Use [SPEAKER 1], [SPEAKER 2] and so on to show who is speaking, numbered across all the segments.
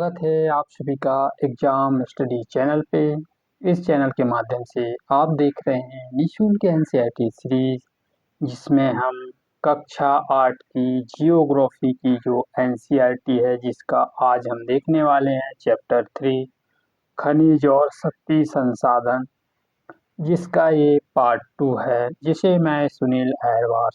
[SPEAKER 1] स्वागत है आप सभी का एग्जाम स्टडी चैनल पे। इस चैनल के माध्यम से आप देख रहे हैं निःशुल्क एनसीईआरटी सीरीज, जिसमें हम कक्षा 8 की जियोग्राफी की जो एनसीईआरटी है, जिसका आज हम देखने वाले हैं चैप्टर 3 खनिज और शक्ति संसाधन, जिसका ये पार्ट 2 है, जिसे मैं सुनील अहरवार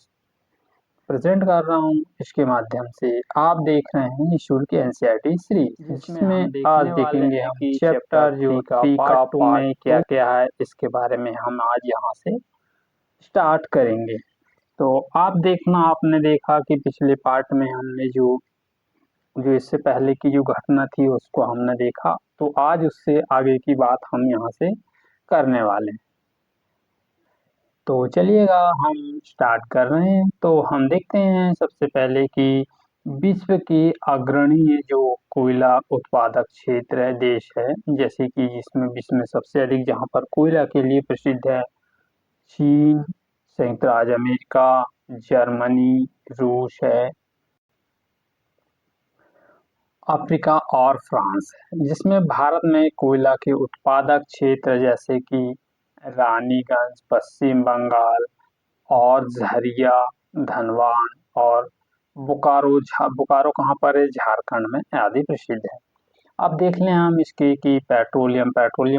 [SPEAKER 1] प्रेजेंट कर रहा हूँ। इसके माध्यम से आप देख रहे हैं निःशुल्क एनसीईआरटी सीरीज, जिसमें आज देखेंगे हम चैप्टर जो 3 का पार्ट 2 में क्या क्या है, इसके बारे में हम आज यहाँ से स्टार्ट करेंगे। तो आप देखना, आपने देखा कि पिछले पार्ट में हमने जो जो इससे पहले की जो घटना थी उसको हमने देखा, तो आज उससे आगे की बात हम यहाँ से करने वाले हैं। तो चलिएगा हम स्टार्ट कर रहे हैं। तो हम देखते हैं सबसे पहले कि विश्व की अग्रणी जो कोयला उत्पादक क्षेत्र है, देश है, जैसे कि जिसमें विश्व में सबसे अधिक जहाँ पर कोयला के लिए प्रसिद्ध है चीन, संयुक्त राज्य अमेरिका, जर्मनी, रूस है, अफ्रीका और फ्रांस है। जिसमें भारत में कोयला के उत्पादक क्षेत्र जैसे कि रानीगंज, पश्चिम बंगाल और झरिया, धनवान और बोकारो कहाँ पर है, झारखंड में आदि प्रसिद्ध है। अब देख लें हम इसके कि पेट्रोलियम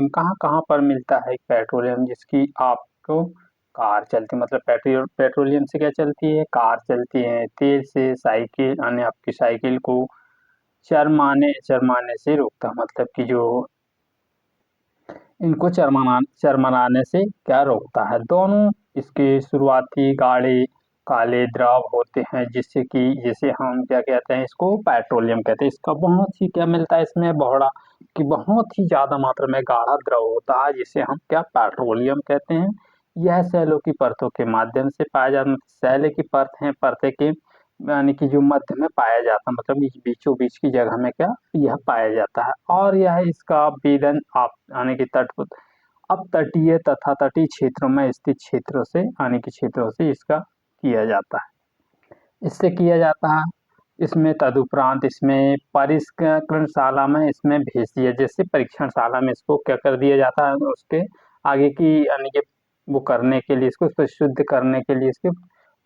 [SPEAKER 1] कहाँ कहाँ पर मिलता है। पेट्रोलियम जिसकी आपको कार चलती, मतलब पेट्रोलियम से क्या चलती है, कार चलती है। तेल से साइकिल, यानी आपकी साइकिल को चरमाने से रोकता, मतलब कि जो इनको चरमराने से क्या रोकता है। दोनों इसके शुरुआती गाढ़े काले द्रव होते हैं, जिसे हम क्या कहते हैं, इसको पेट्रोलियम कहते हैं। इसका बहुत ही क्या मिलता है इसमें, बोहड़ा कि बहुत ही ज्यादा मात्रा में गाढ़ा द्रव होता है, जिसे हम क्या पेट्रोलियम कहते हैं। यह सैलों की परतों के माध्यम से पाया जाता है। सैले की परत है, परते के यानी कि जो मध्य में पाया जाता है, मतलब बीचों बीच की जगह में क्या यह पाया जाता है। और यह इसका वेदन आप यानी कि अब तटीय तथा तटीय क्षेत्रों में स्थित क्षेत्रों से यानी कि क्षेत्रों से इसका किया जाता है। इससे किया जाता है इसमें तदुपरांत इसमें परिष्करणशाला में इसमें भेज दिया, जैसे परीक्षणशाला में इसको क्या कर दिया जाता है, उसके आगे की यानी कि वो करने के लिए, इसको शुद्ध करने के लिए इसके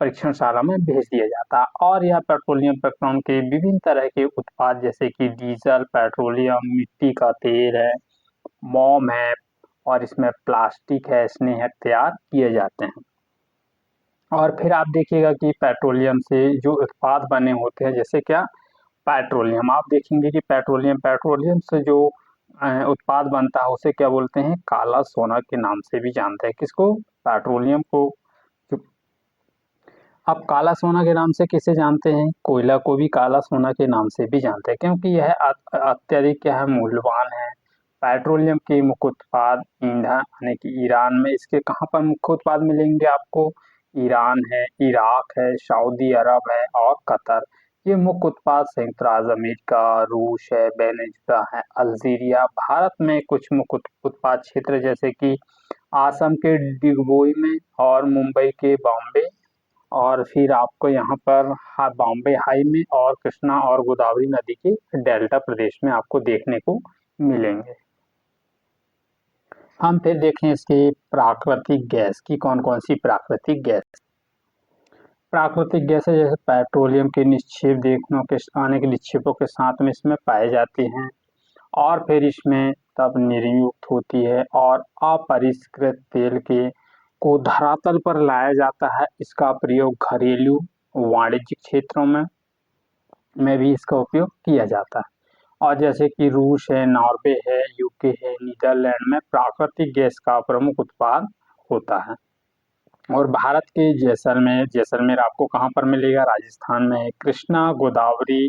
[SPEAKER 1] परीक्षणशाला में भेज दिया जाता है। और यह पेट्रोलियम प्रक्रम के विभिन्न तरह के उत्पाद जैसे कि डीजल, पेट्रोलियम, मिट्टी का तेल है, मोम है और इसमें प्लास्टिक है, स्नेहक तैयार किए जाते हैं। और फिर आप देखिएगा कि पेट्रोलियम से जो उत्पाद बने होते हैं, जैसे क्या पेट्रोलियम, आप देखेंगे कि पेट्रोलियम से जो उत्पाद बनता है उसे क्या बोलते हैं, काला सोना के नाम से भी जानते हैं। किसको, पेट्रोलियम को। अब काला सोना के नाम से किसे जानते हैं, कोयला को भी काला सोना के नाम से भी जानते हैं, क्योंकि यह अत्यधिक क्या है, मूल्यवान है। पेट्रोलियम के मुख्य उत्पाद ईंधन यानी कि ईरान में इसके कहाँ पर मुख्य उत्पाद मिलेंगे आपको, ईरान है, इराक है, सऊदी अरब है और कतर। ये मुख्य उत्पाद संयुक्त राज्य अमेरिका, रूस है, वेनेजुला है, अल्जीरिया। भारत में कुछ मुख्य उत्पाद क्षेत्र जैसे कि असम के डिगबोई में और मुंबई के बॉम्बे, और फिर आपको यहाँ पर बॉम्बे हाई में और कृष्णा और गोदावरी नदी के डेल्टा प्रदेश में आपको देखने को मिलेंगे। हम फिर देखें इसके प्राकृतिक गैस की कौन कौन सी प्राकृतिक गैस है, जैसे पेट्रोलियम के निक्षेप देखने के आने के निक्षेपों के साथ में इसमें पाए जाते हैं। और फिर इसमें तब निर्युक्त होती है और अपरिष्कृत तेल के को धरातल पर लाया जाता है। इसका प्रयोग घरेलू वाणिज्यिक क्षेत्रों में भी इसका उपयोग किया जाता है। और जैसे कि रूस है, नॉर्वे है, यूके है, नीदरलैंड में प्राकृतिक गैस का प्रमुख उत्पाद होता है। और भारत के जैसलमेर आपको कहाँ पर मिलेगा, राजस्थान में। कृष्णा गोदावरी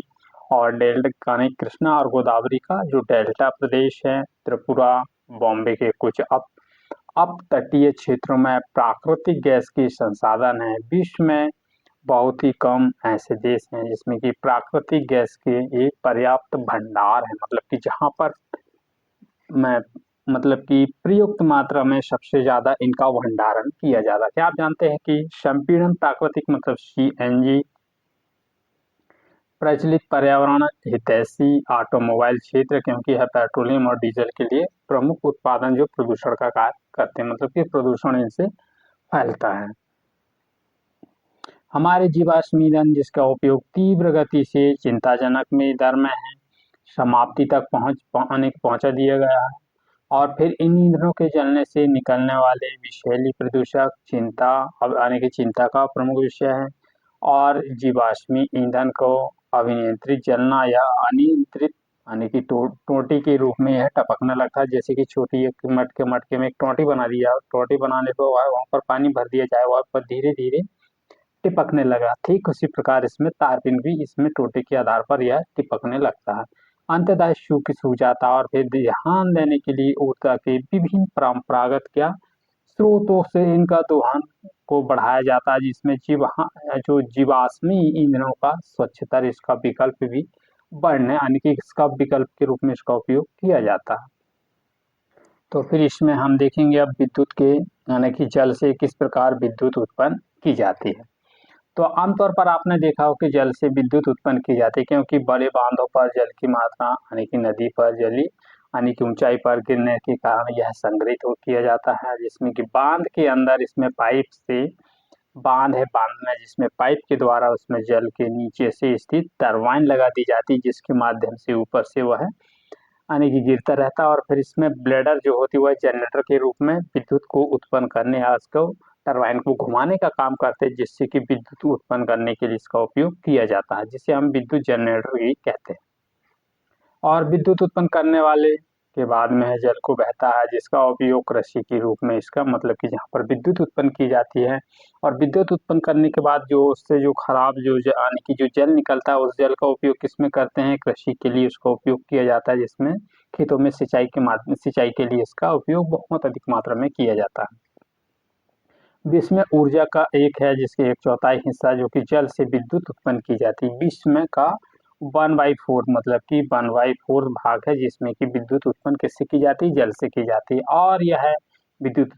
[SPEAKER 1] और डेल्टा यानी कृष्णा और गोदावरी का जो डेल्टा प्रदेश है, त्रिपुरा, बॉम्बे के कुछ अप तटीय क्षेत्रों में प्राकृतिक गैस की संसाधन है। विश्व में बहुत ही कम ऐसे देश हैं जिसमें कि प्राकृतिक गैस के एक पर्याप्त भंडार है, मतलब कि जहां पर मैं मतलब कि प्रयुक्त मात्रा में सबसे ज्यादा इनका भंडारण किया जाता है। क्या आप जानते हैं कि संपीड़न प्राकृतिक मतलब सीएनजी प्रचलित पर्यावरण हितैषी ऑटोमोबाइल क्षेत्र, क्योंकि यह पेट्रोलियम और डीजल के लिए प्रमुख उत्पादन जो प्रदूषण का कार्य करते हैं, मतलब कि प्रदूषण इनसे फैलता है। हमारे जीवाश्म ईंधन जिसका उपयोग तीव्र गति से चिंताजनक में दर में है, समाप्ति तक पहुंचा दिया गया है। और फिर इन ईंधनों के जलने से निकलने वाले विषैली प्रदूषक चिंता यानी कि चिंता का प्रमुख विषय है। और जीवाश्मी ईंधन को अनियंत्रित जलना या अनियंत्रित यानी कि टोंटी के रूप में यह टपकने लगता है। जैसे कि छोटी एक मटके में एक टोंटी बना दिया, टोंटी बनाने पर वहां पर पानी भर दिया जाए, वहां पर धीरे धीरे टिपकने लगा। ठीक उसी प्रकार इसमें तारपीन भी इसमें टोटे के आधार पर यह टिपकने लगता है। अंततः सूख जाता है। और फिर ध्यान देने के लिए ऊर्जा के विभिन्न परंपरागत क्या स्रोतों से इनका दोहन को बढ़ाया जाता है, जिसमें जो जीवाश्मी ईंधनों का स्वच्छतर इसका विकल्प भी बढ़ने यानी कि इसका विकल्प के रूप में इसका उपयोग किया जाता है। तो फिर इसमें हम देखेंगे अब विद्युत के यानी कि जल से किस प्रकार विद्युत उत्पन्न की जाती है। तो आमतौर पर आपने देखा हो कि जल से विद्युत उत्पन्न की जाती है, क्योंकि बड़े बांधों पर जल की मात्रा यानी कि नदी पर जली यानी कि ऊंचाई पर गिरने के कारण यह संग्रहित किया जाता है, जिसमें कि बांध के अंदर इसमें पाइप से बांध में जिसमें पाइप के द्वारा उसमें जल के नीचे से स्थित टरबाइन लगा दी जाती है, जिसके माध्यम से ऊपर से वह यानी कि गिरता रहता है। और फिर इसमें ब्लेडर जो होती है वह जनरेटर के रूप में विद्युत को उत्पन्न करने या उसको टरबाइन को घुमाने का काम करते हैं, जिससे कि विद्युत उत्पन्न करने के लिए इसका उपयोग किया जाता है, जिसे हम विद्युत जनरेटर ही कहते हैं। और विद्युत उत्पन्न करने वाले के बाद में है जल को बहता है, जिसका उपयोग कृषि के रूप में इसका मतलब कि जहाँ पर विद्युत उत्पन्न की जाती है। और विद्युत उत्पन्न करने के बाद जो उससे जो खराब जो यानी कि जो जल निकलता है, उस जल का उपयोग किसमें करते हैं, कृषि के लिए उसका उपयोग किया जाता है, जिसमें खेतों में सिंचाई के लिए इसका उपयोग बहुत अधिक मात्रा में किया जाता है। विश्व में ऊर्जा का एक है जिसके 1/4 हिस्सा जो कि जल से विद्युत उत्पन्न की जाती है। विश्व में का 1/4 मतलब कि 1/4 भाग है जिसमें कि विद्युत उत्पन्न किससे की जाती है, जल से की जाती है। और यह विद्युत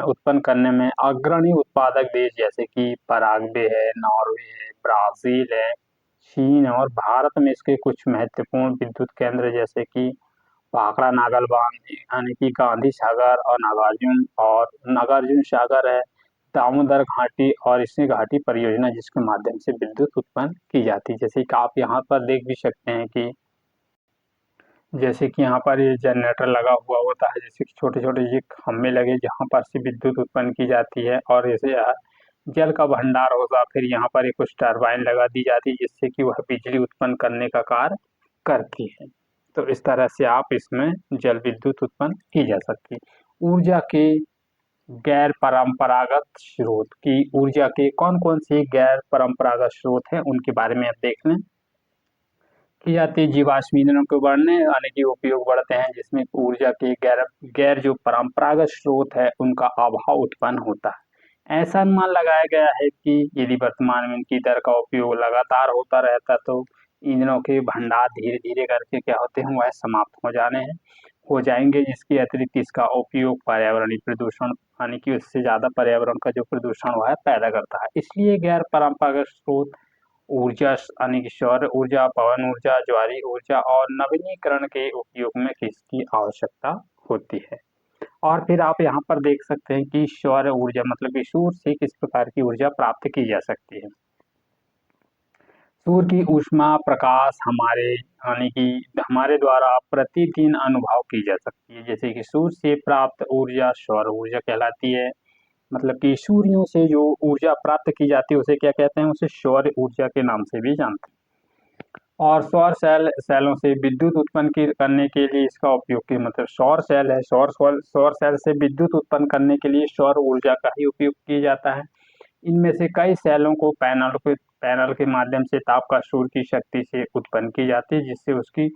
[SPEAKER 1] उत्पन्न करने में अग्रणी उत्पादक देश जैसे कि पराग्वे है, नॉर्वे है, ब्राजील है, चीन और भारत में इसके कुछ महत्वपूर्ण विद्युत केंद्र जैसे कि भाखड़ा नागल बांध यानी कि गांधी सागर और नागार्जुन सागर है, दामोदर घाटी और इसी घाटी परियोजना जिसके माध्यम से विद्युत उत्पन्न की जाती है। जैसे कि आप यहाँ पर देख भी सकते हैं कि जैसे कि यहाँ पर ये जनरेटर लगा हुआ होता है, जैसे कि छोटे छोटे ये खम्भे लगे जहाँ पर से विद्युत उत्पन्न की जाती है। और जैसे जल का भंडार होगा, फिर यहाँ पर एक कुछ टरबाइन लगा दी जाती है जिससे कि वह बिजली उत्पन्न करने का कार्य करती है। तो इस तरह से आप इसमें जल विद्युत उत्पन्न की जा सकती है। ऊर्जा के गैर परंपरागत स्रोत की ऊर्जा के कौन कौन से गैर परंपरागत स्रोत हैं उनके बारे में आप देख लें। की जाती है जीवाश्म ईंधनों के बढ़ने यानी कि उपयोग बढ़ते हैं, जिसमें ऊर्जा के गैर जो परंपरागत स्रोत है उनका अभाव उत्पन्न होता है। ऐसा अनुमान लगाया गया है कि यदि वर्तमान में इनकी दर का उपयोग लगातार होता रहता तो ईंधनों के भंडार धीरे धीरे करके क्या होते हैं वह समाप्त हो जाएंगे, जिसके अतिरिक्त इसका उपयोग पर्यावरणीय प्रदूषण यानी कि उससे ज्यादा पर्यावरण का जो प्रदूषण वह पैदा करता है। इसलिए गैर परंपरागत स्रोत ऊर्जा यानी कि सौर ऊर्जा, पवन ऊर्जा, ज्वारीय ऊर्जा और नवीनीकरण के उपयोग में किसकी आवश्यकता होती है। और फिर आप यहाँ पर देख सकते हैं कि सौर ऊर्जा मतलब कि सूर्य से किस प्रकार की ऊर्जा प्राप्त की जा सकती है। सूर्य की ऊष्मा प्रकाश यानी कि हमारे द्वारा प्रतिदिन अनुभव की जा सकती है। जैसे कि सूर्य से प्राप्त ऊर्जा सौर ऊर्जा कहलाती है। मतलब कि सूर्यों से जो ऊर्जा प्राप्त की जाती है उसे क्या कहते हैं, उसे सौर ऊर्जा के नाम से भी जानते हैं। और सौर सेलों से विद्युत उत्पन्न करने के लिए इसका उपयोग की मतलब सौर सेल है, सौर सेल से विद्युत उत्पन्न करने के लिए सौर ऊर्जा का ही उपयोग किया जाता है। इनमें से कई सेलों को पैनल के माध्यम से ताप का सूर्य की शक्ति से उत्पन्न की जाती है, जिससे उसकी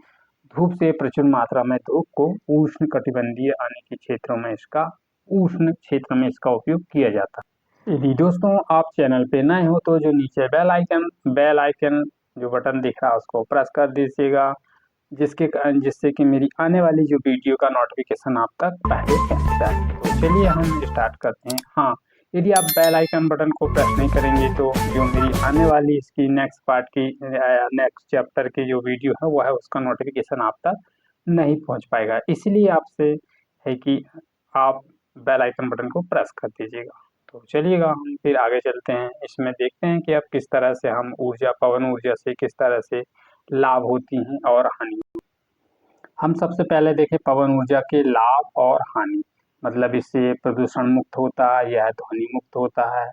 [SPEAKER 1] धूप से प्रचुर मात्रा में धूप को उष्ण कटिबंधीय यानी कि उष्ण क्षेत्र में इसका उपयोग किया जाता है। यदि दोस्तों आप चैनल पे नए हो तो जो नीचे बेल आइकन जो बटन दिख रहा है उसको प्रेस कर दीजिएगा, जिससे कि मेरी आने वाली जो वीडियो का नोटिफिकेशन आप तक पहले पहुंच जाए। तो चलिए हम स्टार्ट करते हैं। हाँ, यदि आप बेल आइकन बटन को प्रेस नहीं करेंगे तो जो मेरी आने वाली इसकी नेक्स्ट पार्ट की नेक्स्ट चैप्टर की जो वीडियो है वो है उसका नोटिफिकेशन आप तक नहीं पहुंच पाएगा। इसलिए आपसे है कि आप बेल आइकन बटन को प्रेस कर दीजिएगा। तो चलिएगा हम फिर आगे चलते हैं, इसमें देखते हैं कि अब किस तरह से हम ऊर्जा, पवन ऊर्जा से किस तरह से लाभ होती हैं और हानि। हम सबसे पहले देखें पवन ऊर्जा के लाभ और हानि। मतलब इससे प्रदूषण मुक्त होता है, यह ध्वनि मुक्त होता है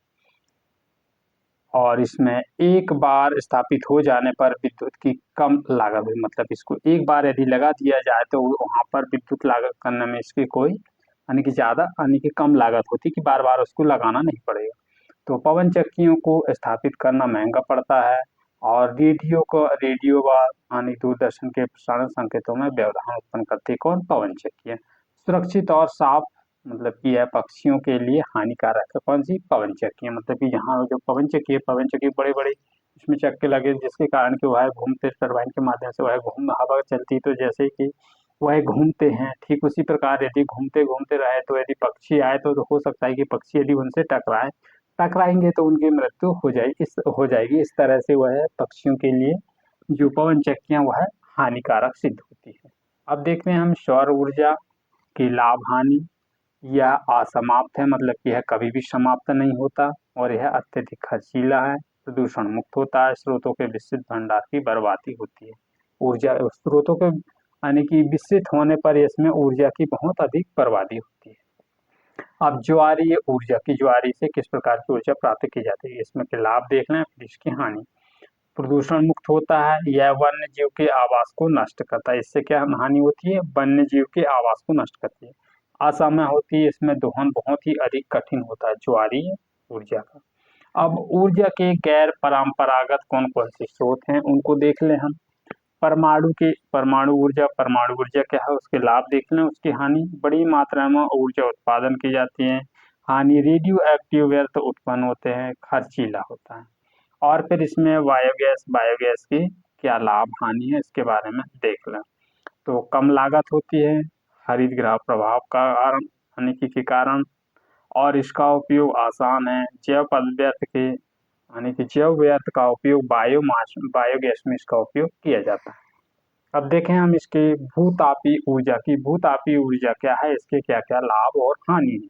[SPEAKER 1] और इसमें एक बार स्थापित हो जाने पर विद्युत की कम लागत हुई। मतलब इसको एक बार यदि लगा दिया जाए तो वहाँ पर विद्युत लागत करने में इसकी कोई यानी कि ज़्यादा यानी कि कम लागत होती कि बार बार उसको लगाना नहीं पड़ेगा। तो पवन चक्कियों को स्थापित करना महंगा पड़ता है और रेडियो व यानी दूरदर्शन के प्रसारण संकेतों में व्यवधान उत्पन्न करती है। कौन? पवन चक्कियाँ। सुरक्षित और साफ मतलब कि यह पक्षियों के लिए हानिकारक है। कौन सी? पवन चक्कियाँ। मतलब कि यहाँ जो पवन चक्की बड़े बड़े इसमें चक्के लगे जिसके कारण कि वह घूमते टरबाइन के माध्यम से वह हवा चलती तो जैसे कि वह घूमते हैं, ठीक उसी प्रकार यदि घूमते घूमते रहे तो यदि पक्षी आए तो हो सकता है कि पक्षी यदि उनसे टकराएंगे तो उनकी मृत्यु हो जाएगी। इस तरह से वह पक्षियों के लिए जो पवन चक्कियाँ वह हानिकारक सिद्ध होती है। अब देखते हैं हम सौर ऊर्जा की लाभ हानि। यह असमाप्त है, मतलब कि यह कभी भी समाप्त नहीं होता और यह अत्यधिक खर्चीला है, प्रदूषण मुक्त होता है, स्रोतों के विस्तृत भंडार की बर्बादी होती है। ऊर्जा स्रोतों के यानी कि विस्तृत होने पर इसमें ऊर्जा की बहुत अधिक बर्बादी होती है। अब ज्वारीय ऊर्जा की ज्वारी से किस प्रकार की ऊर्जा प्राप्त की जाती है, इसमें के लाभ देख लें फिर इसकी हानि। प्रदूषण मुक्त होता है, यह वन्य जीव के आवास को नष्ट करता है। इससे क्या हानि होती है? वन्य जीव के आवास को नष्ट करती है। असमय होती है, इसमें दोहन बहुत ही अधिक कठिन होता है ज्वारीय ऊर्जा का। अब ऊर्जा के गैर परंपरागत कौन कौन से स्रोत हैं उनको देख लें हम। परमाणु ऊर्जा क्या है उसके लाभ देख लें, उसकी हानि। बड़ी मात्रा में ऊर्जा उत्पादन की जाती है। हानि रेडियो एक्टिव व्यर्थ उत्पन्न होते हैं, खर्चीला होता है। और फिर इसमें बायोगैस की क्या लाभ हानि है इसके बारे में देख लें। तो कम लागत होती है हरित गृह प्रभाव का कारण यानी के कारण, और इसका उपयोग आसान है। जैव व्यर्थ का उपयोग बायोगैस में इसका उपयोग किया जाता है। अब देखें हम इसके भूतापी ऊर्जा क्या है, इसके क्या क्या लाभ और हानि है।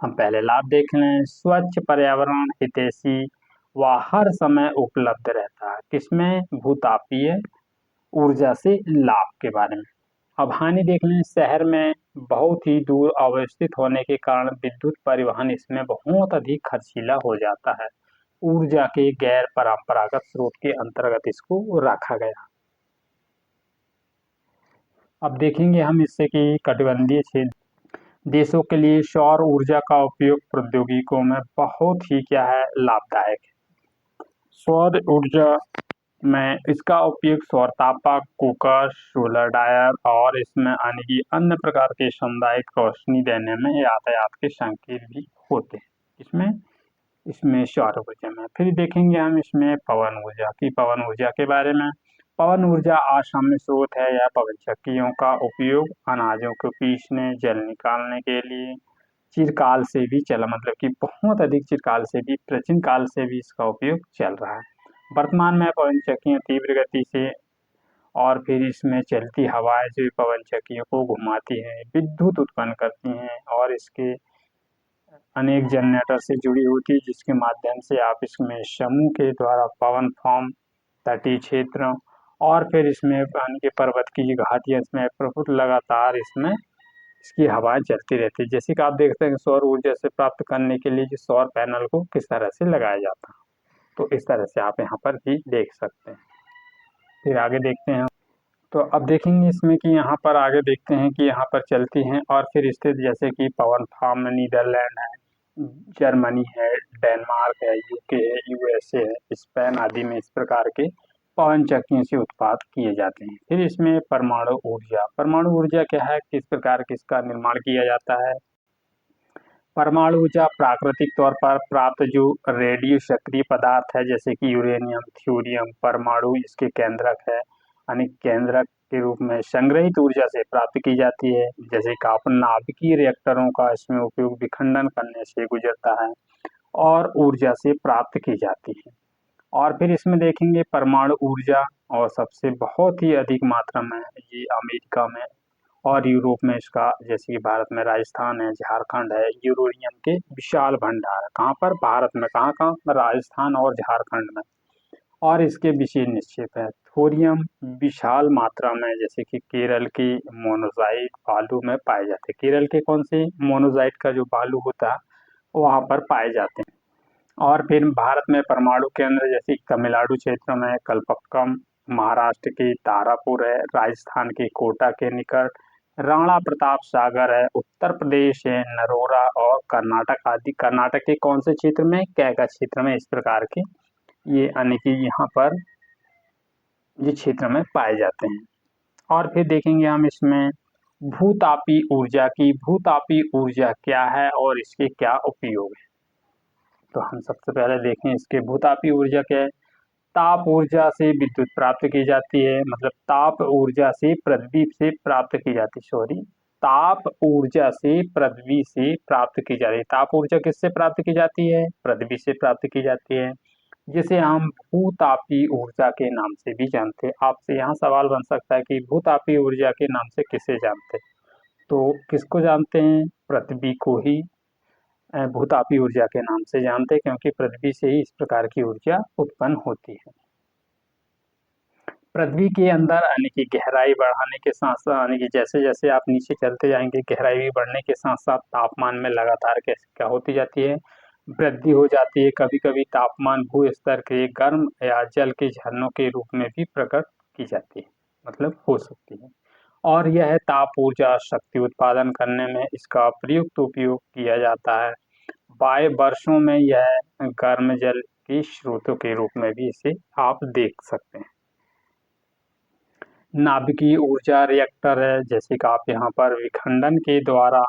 [SPEAKER 1] हम पहले लाभ देख लें। स्वच्छ पर्यावरण हितैषी व हर समय उपलब्ध रहता है। किसमें? भूतापीय ऊर्जा से लाभ के बारे में। अब हानि देख लें। शहर में बहुत ही दूर अवस्थित होने के कारण विद्युत परिवहन इसमें बहुत अधिक खर्चीला हो जाता है। ऊर्जा के गैर परंपरागत स्रोत के अंतर्गत इसको रखा गया। अब देखेंगे हम इससे कि कटिबंधीय क्षेत्र देशों के लिए सौर ऊर्जा का उपयोग प्रौद्योगिकियों में बहुत ही क्या है लाभदायक है। सौर ऊर्जा में इसका उपयोग सौर तापक, कुकर, सोलर ड्रायर और इसमें यानी कि अन्य प्रकार के सामुदायिक रोशनी देने में यातायात के संकेत भी होते हैं। इसमें सौर ऊर्जा में फिर देखेंगे हम इसमें पवन ऊर्जा के बारे में। पवन ऊर्जा असामान्य स्रोत है। यह पवन चक्कियों का उपयोग अनाजों को पीसने, जल निकालने के लिए चिरकाल से भी चला, मतलब कि बहुत अधिक चिरकाल से भी, प्राचीन काल से भी इसका उपयोग चल रहा है। वर्तमान में पवन चक्कियाँ तीव्र गति से और फिर इसमें चलती हवाएं जो पवन चक्कियों को घुमाती हैं, विद्युत उत्पन्न करती हैं और इसके अनेक जनरेटर से जुड़ी होती है जिसके माध्यम से आप इसमें समूह के द्वारा पवन फॉर्म, तटीय क्षेत्र और फिर इसमें पानी के पर्वत की घाटियां इसमें प्रभुत्व लगातार इसमें इसकी हवाएं चलती रहती है। जैसे कि आप देखते हैं सौर ऊर्जा से प्राप्त करने के लिए जो सौर पैनल को किस तरह से लगाया जाता है, तो इस तरह से आप यहाँ पर भी देख सकते हैं। फिर आगे देखते हैं। तो अब देखेंगे इसमें कि यहाँ पर आगे देखते हैं कि यहाँ पर चलती हैं और फिर स्थित जैसे कि पवन फार्म नीदरलैंड है, जर्मनी है, डेनमार्क है, यूके है, यूएसए है, स्पेन आदि में इस प्रकार के पवन चक्कियों से उत्पाद किए जाते हैं। फिर इसमें परमाणु ऊर्जा क्या है, किस प्रकार किसका निर्माण किया जाता है। परमाणु ऊर्जा प्राकृतिक तौर पर प्राप्त जो रेडियो सक्रिय पदार्थ है जैसे कि यूरेनियम, थ्यूरियम, परमाणु इसके केंद्रक है यानी केंद्रक के रूप में संग्रहित ऊर्जा से प्राप्त की जाती है, जैसे कि आप नाभिकीय रिएक्टरों का इसमें उपयोग विखंडन करने से गुजरता है और ऊर्जा से प्राप्त की जाती है। और फिर इसमें देखेंगे परमाणु ऊर्जा, और सबसे बहुत ही अधिक मात्रा में ये अमेरिका में और यूरोप में इसका, जैसे कि भारत में राजस्थान है, झारखंड है, यूरेनियम के विशाल भंडार है। कहाँ पर? भारत में। कहाँ कहाँ? राजस्थान और झारखंड में। और इसके विशेष निक्षेप है थोरियम विशाल मात्रा में, जैसे कि केरल की मोनोजाइट बालू में पाए जाते हैं। केरल के कौन से मोनोजाइट का जो बालू होता है वहाँ पर पाए जाते हैं। और फिर भारत में परमाणु केंद्र, जैसे तमिलनाडु क्षेत्र में कलपक्कम, महाराष्ट्र की तारापुर है, राजस्थान के कोटा के निकट राणा प्रताप सागर है, उत्तर प्रदेश है नरोरा, और कर्नाटक आदि। कर्नाटक के कौन से क्षेत्र में? कैगा क्षेत्र में। इस प्रकार के ये यानी कि यहाँ पर ये क्षेत्र में पाए जाते हैं। और फिर देखेंगे हम इसमें भूतापी ऊर्जा की। भूतापी ऊर्जा क्या है और इसके क्या उपयोग है? तो हम सबसे पहले देखें इसके भूतापी ऊर्जा क्या है। ताप ऊर्जा से विद्युत प्राप्त की जाती है, मतलब ताप ऊर्जा से पृथ्वी से प्राप्त की जाती है, सॉरी, ताप ऊर्जा से पृथ्वी से प्राप्त की जा रही है। ताप ऊर्जा किससे प्राप्त की जाती है? पृथ्वी से प्राप्त की जाती है, जिसे हम भूतापी ऊर्जा के नाम से भी जानते हैं। आपसे यहाँ सवाल बन सकता है कि भूतापी ऊर्जा के नाम से किसे जानते हैं? तो किसको जानते हैं? पृथ्वी को ही भूतापी ऊर्जा के नाम से जानते हैं, क्योंकि पृथ्वी से ही इस प्रकार की ऊर्जा उत्पन्न होती है। पृथ्वी के अंदर यानी कि गहराई बढ़ाने के साथ साथ, यानी कि जैसे जैसे आप नीचे चलते जाएंगे गहराई भी बढ़ने के साथ साथ तापमान में लगातार क्या होती जाती है? वृद्धि हो जाती है। कभी कभी तापमान भू स्तर के गर्म या जल के झरनों के रूप में भी प्रकट की जाती है, मतलब हो सकती है। और यह ताप ऊर्जा शक्ति उत्पादन करने में इसका प्रयुक्त उपयोग किया जाता है। बाह्य वर्षों में यह गर्म जल के स्रोतों के रूप में भी इसे आप देख सकते हैं। नाभिकीय ऊर्जा रिएक्टर है, जैसे कि आप यहाँ पर विखंडन के द्वारा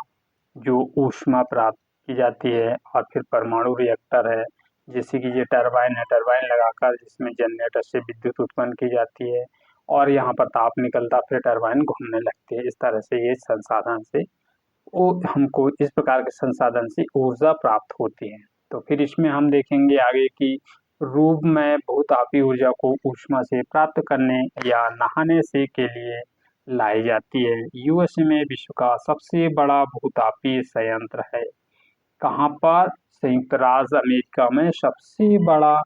[SPEAKER 1] जो ऊष्मा प्राप्त की जाती है। और फिर परमाणु रिएक्टर है, जैसे कि ये टरबाइन है, टरबाइन लगाकर जिसमें जनरेटर से विद्युत उत्पन्न की जाती है और यहाँ पर ताप निकलता, फिर टरबाइन घूमने लगती है। इस तरह से ये संसाधन से वो हमको इस प्रकार के संसाधन से ऊर्जा प्राप्त होती है। तो फिर इसमें हम देखेंगे आगे की रूप में भूतापी ऊर्जा को ऊष्मा से प्राप्त करने या नहाने से के लिए लाई जाती है। यूएसए में विश्व का सबसे बड़ा भूतापी संयंत्र है। कहाँ पर? संयुक्त राज्य अमेरिका में सबसे बड़ा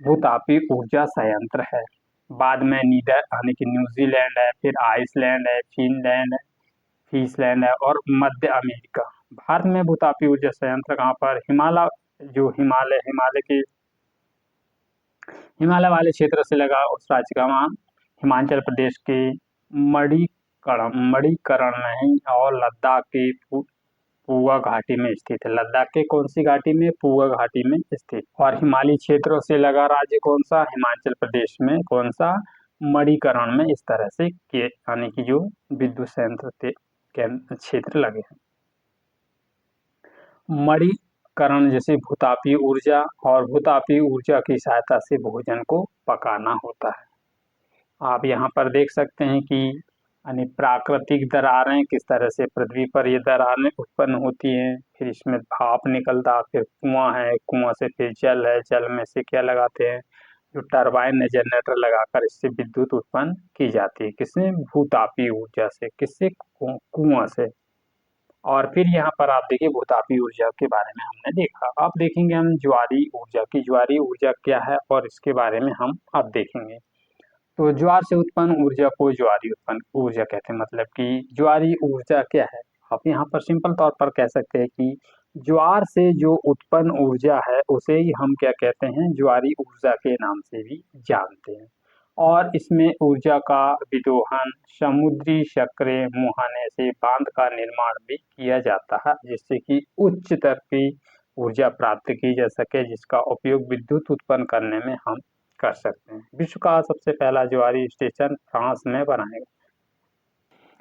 [SPEAKER 1] भूतापी ऊर्जा संयंत्र है। बाद में नीदर यानी कि न्यूजीलैंड है, फिर आइसलैंड है, फिनलैंड है, फीसलैंड है और मध्य अमेरिका। भारत में भूतापी ऊर्जा संयंत्र कहाँ पर? हिमालय, जो हिमालय वाले क्षेत्र से लगा उस राज्य का नाम हिमाचल प्रदेश के मणिकरण में है, और लद्दाख के पुआ घाटी में स्थित है। लद्दाख के कौन सी घाटी में? पुआ घाटी में स्थित। और हिमालयी क्षेत्रों से लगा राज्य कौन सा? हिमाचल प्रदेश में। कौन सा? मणिकरण में। इस तरह से के यानी कि जो विद्युत संयंत्र के क्षेत्र लगे हैं। मणिकरण जैसे भूतापी ऊर्जा, और भूतापी ऊर्जा की सहायता से भोजन को पकाना होता है। आप यहाँ पर देख सकते हैं कि यानी प्राकृतिक दरारें किस तरह से पृथ्वी पर ये दरारें उत्पन्न होती हैं। फिर इसमें भाप निकलता, फिर कुआं है, कुआं से फिर जल है, जल में से क्या लगाते हैं? जो टरबाइन है, जनरेटर लगाकर इससे विद्युत उत्पन्न की जाती है। किससे? भूतापी ऊर्जा से। किससे? कुआं से। और फिर यहाँ पर आप देखिए भूतापी ऊर्जा के बारे में हमने देखा। अब देखेंगे हम ज्वारीय ऊर्जा की। ज्वारीय ऊर्जा क्या है और इसके बारे में हम अब देखेंगे। तो ज्वार से उत्पन्न ऊर्जा को ज्वारीय उत्पन्न ऊर्जा कहते हैं। मतलब कि ज्वारीय ऊर्जा क्या है? आप यहाँ पर सिंपल तौर पर कह सकते हैं कि ज्वार से जो उत्पन्न ऊर्जा है उसे ही हम क्या कहते हैं? ज्वारीय ऊर्जा के नाम से भी जानते हैं। और इसमें ऊर्जा का विदोहन समुद्री सक्रिय मुहाने से बांध का निर्माण भी किया जाता है, जिससे कि उच्च स्तर की ऊर्जा प्राप्त की जा सके, जिसका उपयोग विद्युत उत्पन्न करने में हम कर सकते हैं। विश्व का सबसे पहला ज्वारीय स्टेशन फ्रांस में बनाया गया।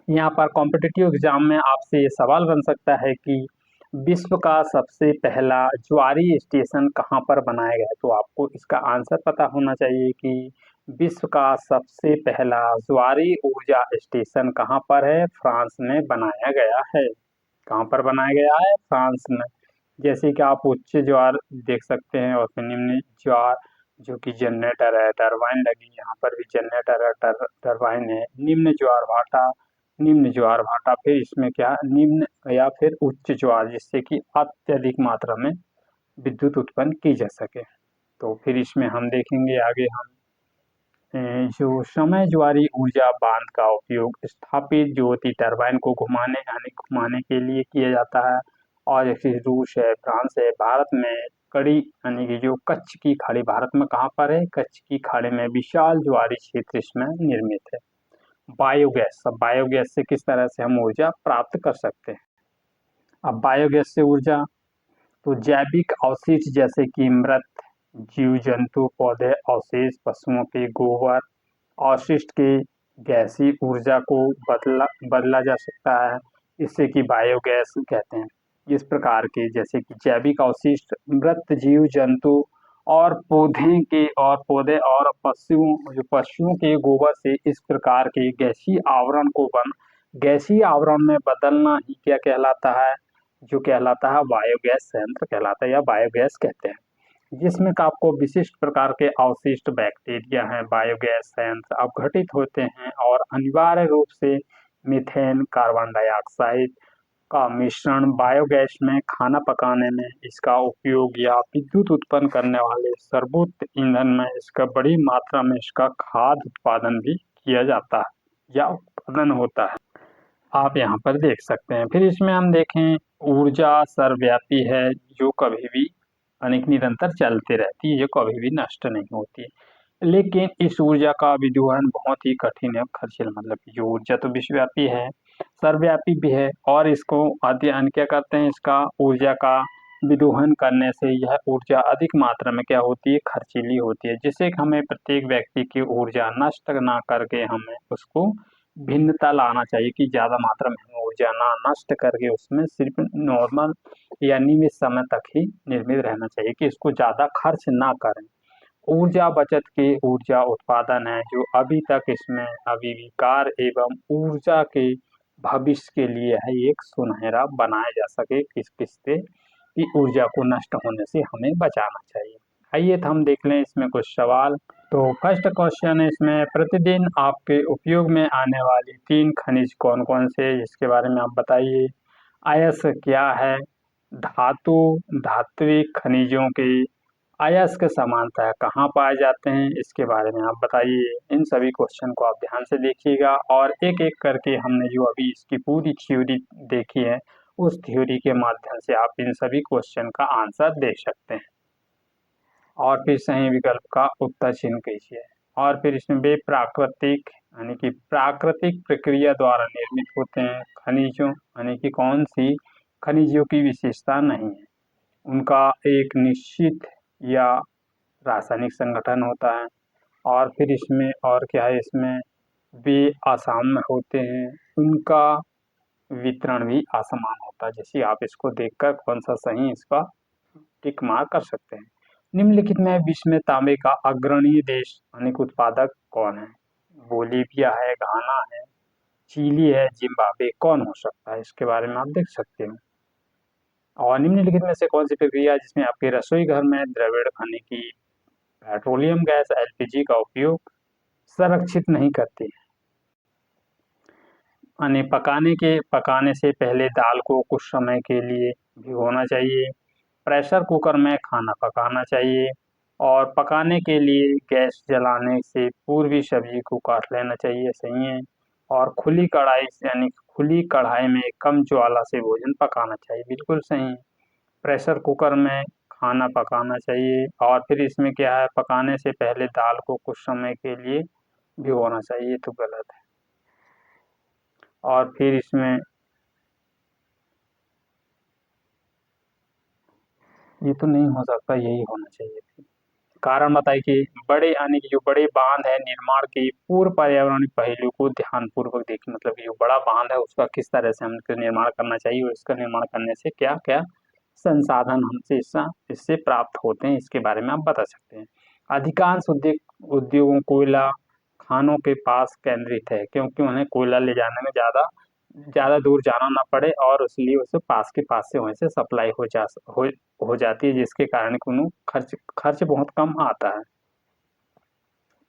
[SPEAKER 1] यहाँ पर कॉम्पिटिटिव एग्जाम में आपसे ये सवाल बन सकता है कि विश्व का सबसे पहला ज्वारीय स्टेशन कहाँ पर बनाया गया है? तो आपको इसका आंसर पता होना चाहिए कि विश्व का सबसे पहला ज्वारी ऊर्जा स्टेशन कहाँ पर है? फ्रांस में बनाया गया है। कहाँ पर बनाया गया है? फ्रांस में। जैसे कि आप उच्च ज्वार देख सकते हैं और फिर निम्न ज्वार जो कि जनरेटर है, टरबाइन लगी, यहाँ पर भी जनरेटर है, टरबाइन है। निम्न ज्वार भाटा, फिर इसमें क्या निम्न या फिर उच्च ज्वार, जिससे कि अत्यधिक मात्रा में विद्युत उत्पन्न की जा सके। तो फिर इसमें हम देखेंगे आगे हम जो समय ज्वारी ऊर्जा बांध का उपयोग स्थापित ज्योति टरबाइन को घुमाने के लिए किया जाता है। और जैसे रूस है, फ्रांस है, भारत में कड़ी यानी कि जो कच्छ की खाड़ी, भारत में कहाँ पर है? कच्छ की खाड़ी में विशाल ज्वारी क्षेत्र इसमें निर्मित है। बायोगैस, अब बायोगैस से किस तरह से हम ऊर्जा प्राप्त कर सकते हैं? अब बायोगैस से ऊर्जा, तो जैविक अवशिष्ट जैसे कि मृत जीव जंतु, पौधे अवशेष, पशुओं के गोबर अवशिष्ट की गैसीय ऊर्जा को बदला जा सकता है। इससे कि बायोगैस कहते हैं। इस प्रकार के जैसे कि जैविक अवशिष्ट, मृत जीव जंतु और पौधे और पशुओं के गोबर से इस प्रकार के गैसीय आवरण में बदलना ही क्या कहलाता है? जो कहलाता है बायोगैस संयंत्र कहलाता है या बायोगैस कहते हैं। जिसमें का आपको विशिष्ट प्रकार के अवशिष्ट बैक्टीरिया हैं बायोगैस संयंत्र अपघटित होते हैं और अनिवार्य रूप से मीथेन, कार्बन डाइऑक्साइड का मिश्रण बायोगैस में खाना पकाने में इसका उपयोग या विद्युत उत्पन्न करने वाले सर्वोच्च ईंधन में इसका बड़ी मात्रा में इसका खाद्य उत्पादन भी किया जाता है या उत्पादन होता है। आप यहाँ पर देख सकते हैं। फिर इसमें हम देखें ऊर्जा सर्वव्यापी है, जो कभी भी अनेक निरंतर चलते रहती है, ये कभी भी नष्ट नहीं होती है। लेकिन इस ऊर्जा का विदुहन बहुत ही कठिन है, खर्चीला, मतलब ये ऊर्जा तो विश्वव्यापी है, सर्वव्यापी भी है और इसको अध्ययन क्या करते हैं, इसका ऊर्जा का विदुहन करने से यह ऊर्जा अधिक मात्रा में क्या होती है? खर्चीली होती है, जिससे हमें प्रत्येक व्यक्ति की ऊर्जा नष्ट ना करके हमें उसको भिन्नता लाना चाहिए कि ज़्यादा मात्रा में हम ऊर्जा ना नष्ट करके उसमें सिर्फ नॉर्मल या नियमित समय तक ही निर्मित रहना चाहिए कि इसको ज़्यादा खर्च ना करें। ऊर्जा बचत के ऊर्जा उत्पादन है जो अभी तक इसमें आविष्कार एवं ऊर्जा के भविष्य के लिए है एक सुनहरा बनाया जा सके किससे कि ऊर्जा को नष्ट होने से हमें बचाना चाहिए। आइए तो हम देख लें इसमें कुछ सवाल। तो फर्स्ट क्वेश्चन है इसमें, प्रतिदिन आपके उपयोग में आने वाली 3 खनिज कौन कौन से, इसके बारे में आप बताइए। अयस्क क्या है? धातु, धात्विक खनिजों के अयस्क समानतः कहाँ पाए जाते हैं, इसके बारे में आप बताइए। इन सभी क्वेश्चन को आप ध्यान से देखिएगा और एक एक करके हमने जो अभी इसकी पूरी थ्योरी देखी है उस थ्योरी के माध्यम से आप इन सभी क्वेश्चन का आंसर दे सकते हैं। और फिर सही विकल्प का उत्तर चिन्ह कीजिए। और फिर इसमें वे प्राकृतिक यानी कि प्राकृतिक प्रक्रिया द्वारा निर्मित होते हैं खनिजों, यानी कि कौन सी खनिजों की विशेषता नहीं है, उनका एक निश्चित या रासायनिक संगठन होता है। और फिर इसमें और क्या है, इसमें वे असाम्य होते हैं, उनका वितरण भी असमान होता है। जैसे आप इसको देखकर कौन सा सही इसका टिक मार्क कर सकते हैं। निम्नलिखित में विश्व में तांबे का अग्रणी देश अनेक उत्पादक कौन है? बोलीविया है, घाना है, चिली है, जिम्बाब्वे, कौन हो सकता है? इसके बारे में आप देख सकते हैं। और निम्नलिखित में से कौन सी प्रक्रिया जिसमें आपके रसोई घर में द्रविड़ यानी कि पेट्रोलियम गैस एलपीजी का उपयोग संरक्षित नहीं करती है? यानी पकाने से पहले दाल को कुछ समय के लिए भिगोना चाहिए, प्रेशर कुकर में खाना पकाना चाहिए और पकाने के लिए गैस जलाने से पूर्व ही सब्जी को काट लेना चाहिए, सही है। और खुली कढ़ाई में कम ज्वाला से भोजन पकाना चाहिए, बिल्कुल सही है। प्रेशर कुकर में खाना पकाना चाहिए और फिर इसमें क्या है, पकाने से पहले दाल को कुछ समय के लिए भिगोना चाहिए, तो गलत है। और फिर इसमें ये तो नहीं हो सकता, यही होना चाहिए। कारण बताइए कि बड़े यानी कि जो बड़े बांध है निर्माण के पूर्व पर्यावरणीय पहलू को ध्यानपूर्वक देखें, मतलब जो बड़ा बांध है उसका किस तरह से हमको निर्माण करना चाहिए और इसका निर्माण करने से क्या क्या संसाधन हमसे इससे प्राप्त होते हैं, इसके बारे में आप बता सकते हैं। अधिकांश उद्योगों कोयला खानों के पास केंद्रित है, क्योंकि उन्हें कोयला ले जाने में ज़्यादा दूर जाना ना पड़े और इसलिए उसे पास के पास से वहीं से सप्लाई हो जाती है, जिसके कारण कि उन्हें खर्च बहुत कम आता है।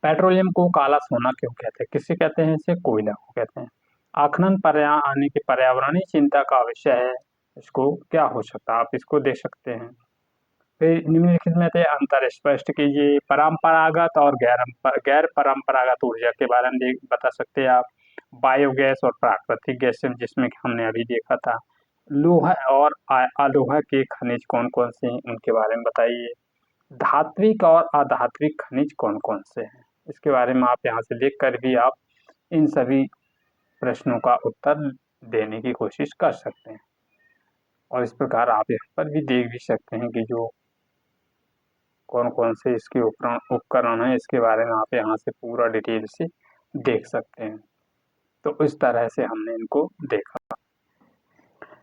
[SPEAKER 1] पेट्रोलियम को काला सोना क्यों कहते हैं? किसे कहते हैं? इसे कोयला को कहते हैं। आखनन आने की पर्यावरणीय चिंता का विषय है। इसको क्या हो सकता है? आप इसको देख सकते हैं। फिर निम्नलिखित में से अंतर स्पष्ट कीजिए। परंपरागत और गैर परंपरागत ऊर्जा के बारे में बता सकते हैं आप। बायोगैस और प्राकृतिक गैस जिसमें कि हमने अभी देखा था। लोहा और अलोहा के खनिज कौन कौन से हैं, उनके बारे में बताइए। धात्विक और अधात्विक खनिज कौन कौन से हैं, इसके बारे में आप यहाँ से देख कर भी आप इन सभी प्रश्नों का उत्तर देने की कोशिश कर सकते हैं। और इस प्रकार आप यहाँ पर भी देख भी सकते हैं कि जो कौन कौन से इसके उपकरण हैं, इसके बारे में आप यहाँ से पूरा डिटेल से देख सकते हैं। तो इस तरह से हमने इनको देखा।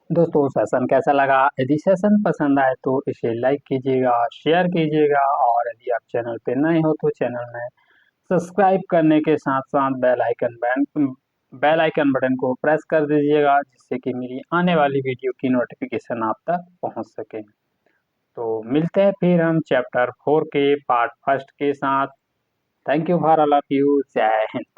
[SPEAKER 1] दोस्तों सेशन कैसा लगा? यदि सेशन पसंद आए तो इसे लाइक कीजिएगा, शेयर कीजिएगा, और यदि आप चैनल पे नए हो तो चैनल में सब्सक्राइब करने के साथ साथ बेल आइकन बटन को प्रेस कर दीजिएगा, जिससे कि मेरी आने वाली वीडियो की नोटिफिकेशन आप तक पहुंच सके। तो मिलते हैं फिर हम चैप्टर 4 के पार्ट फर्स्ट के साथ। Thank you for all of you. जय हिंद।